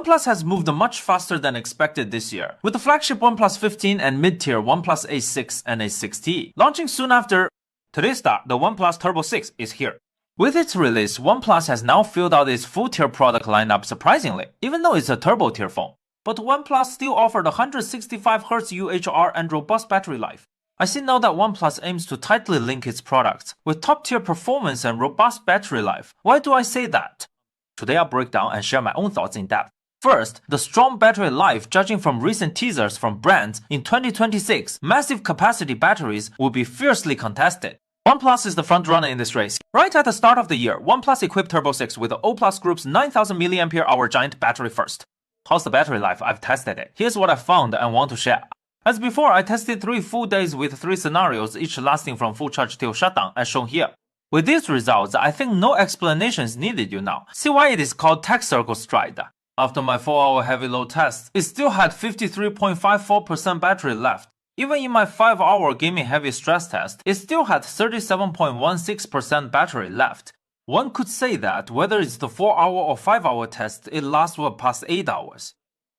OnePlus has moved much faster than expected this year, with the flagship OnePlus 15 and mid-tier OnePlus A6 and A6T launching soon after. Today's start, the OnePlus Turbo 6 is here. With its release, OnePlus has now filled out its full-tier product lineup surprisingly, even though it's a turbo-tier phone. But OnePlus still offered 165Hz UHR and robust battery life. I see now that OnePlus aims to tightly link its products with top-tier performance and robust battery life. Why do I say that? Today I'll break down and share my own thoughts in depth. First, the strong battery life. Judging from recent teasers from brands, in 2026, massive capacity batteries will be fiercely contested. OnePlus is the frontrunner in this race. Right at the start of the year, OnePlus equipped Turbo 6 with the O+ Group's 9000 mAh giant battery first. How's the battery life? I've tested it. Here's what I found and want to share. As before, I tested 3 full days with 3 scenarios, each lasting from full charge till shutdown, as shown here. With these results, I think no explanation is needed now. See why it is called tech circle stride. After my 4-hour heavy load test, it still had 53.54% battery left. Even in my 5-hour gaming heavy stress test, it still had 37.16% battery left. One could say that whether it's the 4-hour or 5-hour test, it lasts well past 8 hours.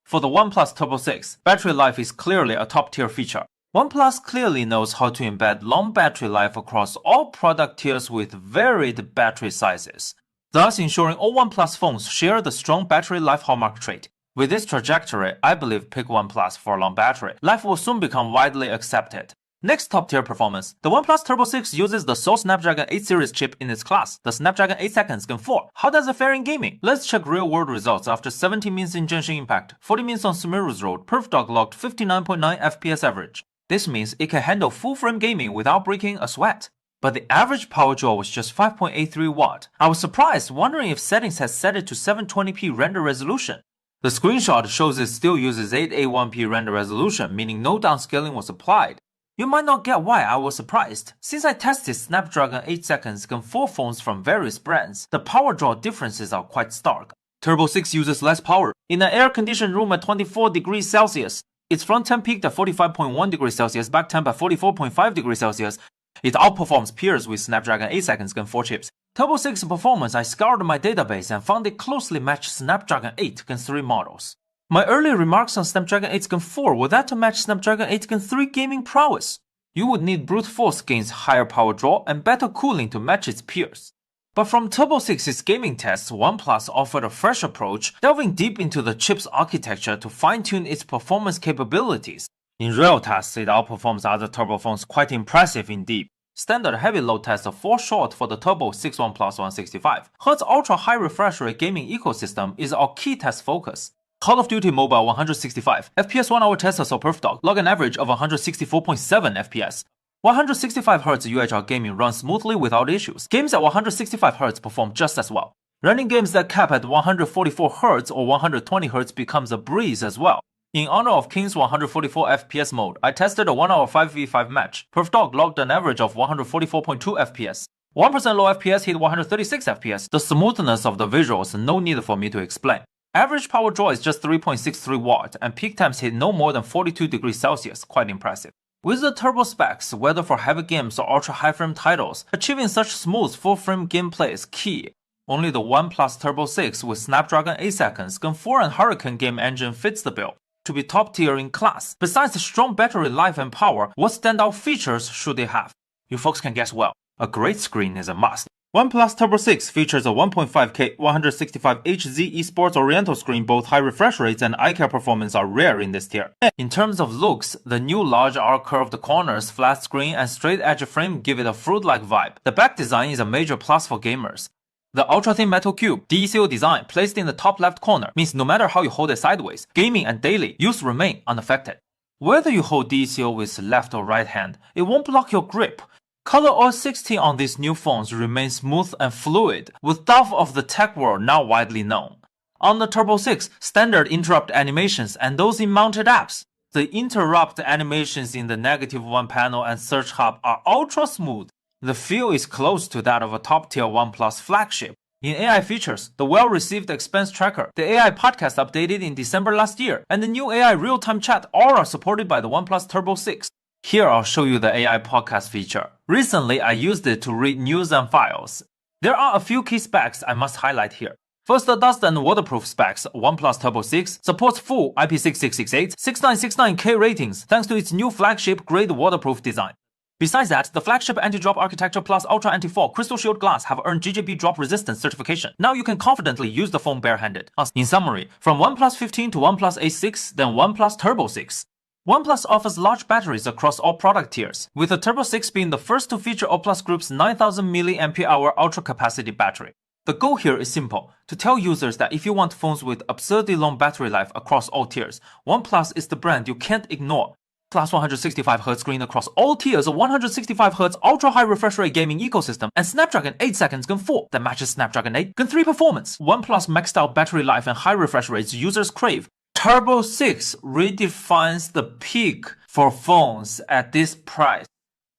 For the OnePlus Turbo 6, battery life is clearly a top-tier feature. OnePlus clearly knows how to embed long battery life across all product tiers with varied battery sizes, thus ensuring all OnePlus phones share the strong battery life hallmark trait. With this trajectory, I believe pick OnePlus for long battery life will soon become widely accepted. Next top-tier performance. The OnePlus Turbo 6 uses the sole Snapdragon 8 series chip in its class, the Snapdragon 8 Gen 4. How does it fare in gaming? Let's check real-world results after 70 minutes in Genshin Impact, 40 minutes on Sumeru's Road. PerfDog logged 59.9 FPS average. This means it can handle full-frame gaming without breaking a sweat. But the average power draw was just 5.83 watt. I was surprised, wondering if settings had set it to 720p render resolution. The screenshot shows it still uses 8A1p render resolution, meaning no downscaling was applied. You might not get why I was surprised. Since I tested Snapdragon 8 Gen 4 phones from various brands, the power draw differences are quite stark. Turbo 6 uses less power. In an air-conditioned room at 24 degrees Celsius, its front temp peaked at 45.1 degrees Celsius, back temp at 44.5 degrees Celsius. It outperforms peers with Snapdragon 8 Gen 4 chips. Turbo 6 performance, I scoured my database and found it closely matched Snapdragon 8 Gen 3 models. My earlier remarks on Snapdragon 8 Gen 4 were that to match Snapdragon 8 Gen 3 gaming prowess. You would need brute force gains higher power draw and better cooling to match its peers. But from Turbo 6's gaming tests, OnePlus offered a fresh approach, delving deep into the chip's architecture to fine-tune its performance capabilities. In real tests, it outperforms other Turbo phones quite impressive indeed. Standard heavy load test falls short for the Turbo 6 OnePlus 165. Hertz ultra-high refresh rate gaming ecosystem is our key test focus. Call of Duty Mobile 165. FPS 1-hour tester saw PerfDog log an average of 164.7 FPS. 165Hz UHR gaming runs smoothly without issues. Games at 165Hz perform just as well. Running games that cap at 144Hz or 120Hz becomes a breeze as well. In honor of King's 144 FPS mode, I tested a 1-hour 5v5 match. PerfDog logged an average of 144.2 FPS. 1% low FPS hit 136 FPS. The smoothness of the visuals, no need for me to explain. Average power draw is just 3.63 watt and peak temps hit no more than 42 degrees Celsius, quite impressive. With the turbo specs, whether for heavy games or ultra-high frame titles, achieving such smooth full-frame gameplay is key. Only the OnePlus Turbo 6 with Snapdragon 8 Gen 4 and Hurricane game engine fits the bill. To be top tier in class, besides the strong battery life and power, what standout features should it have? You folks can guess well. A great screen is a must. OnePlus Turbo 6 features a 1.5K 165Hz eSports Oriental screen. Both high refresh rates and eye care performance are rare in this tier. In terms of looks, the new large arc curved corners, flat screen, and straight edge frame give it a fruit-like vibe. The back design is a major plus for gamers. The ultra-thin metal cube, DCO design placed in the top left corner means no matter how you hold it sideways, gaming and daily use remain unaffected. Whether you hold DCO with left or right hand, it won't block your grip. ColorOS 16 on these new phones remains smooth and fluid, with dove of the tech world now widely known. On the Turbo 6, standard interrupt animations and those in mounted apps. The interrupt animations in the negative one panel and search hub are ultra smooth. The feel is close to that of a top-tier OnePlus flagship. In AI features, the well-received expense tracker, the AI podcast updated in December last year, and the new AI real-time chat all are supported by the OnePlus Turbo 6. Here I'll show you the AI podcast feature. Recently, I used it to read news and files. There are a few key specs I must highlight here. For the dust and waterproof specs, OnePlus Turbo 6 supports full IP6668 6969K ratings thanks to its new flagship-grade waterproof design. Besides that, the flagship anti-drop architecture plus ultra anti-fall crystal shield glass have earned GJB drop resistance certification. Now you can confidently use the phone barehanded. In summary, from OnePlus 15 to OnePlus A6, then OnePlus Turbo 6. OnePlus offers large batteries across all product tiers, with the Turbo 6 being the first to feature OnePlus Group's 9000 mAh ultra-capacity battery. The goal here is simple, to tell users that if you want phones with absurdly long battery life across all tiers, OnePlus is the brand you can't ignore. Plus 165Hz screen across all tiers, a 165Hz ultra-high refresh rate gaming ecosystem, and Snapdragon 8 Seconds Gen 4 that matches Snapdragon 8 Gen 3 performance. OnePlus maxed out battery life and high refresh rates users crave. Turbo 6 redefines the peak for phones at this price.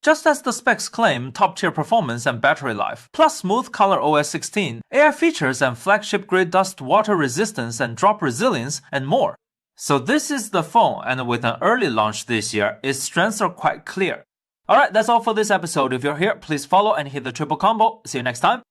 Just as the specs claim top-tier performance and battery life, plus smooth color OS 16, AI features and flagship-grade dust water resistance and drop resilience, and more. So this is the phone, and with an early launch this year, its strengths are quite clear. Alright, that's all for this episode. If you're here, please follow and hit the triple combo. See you next time.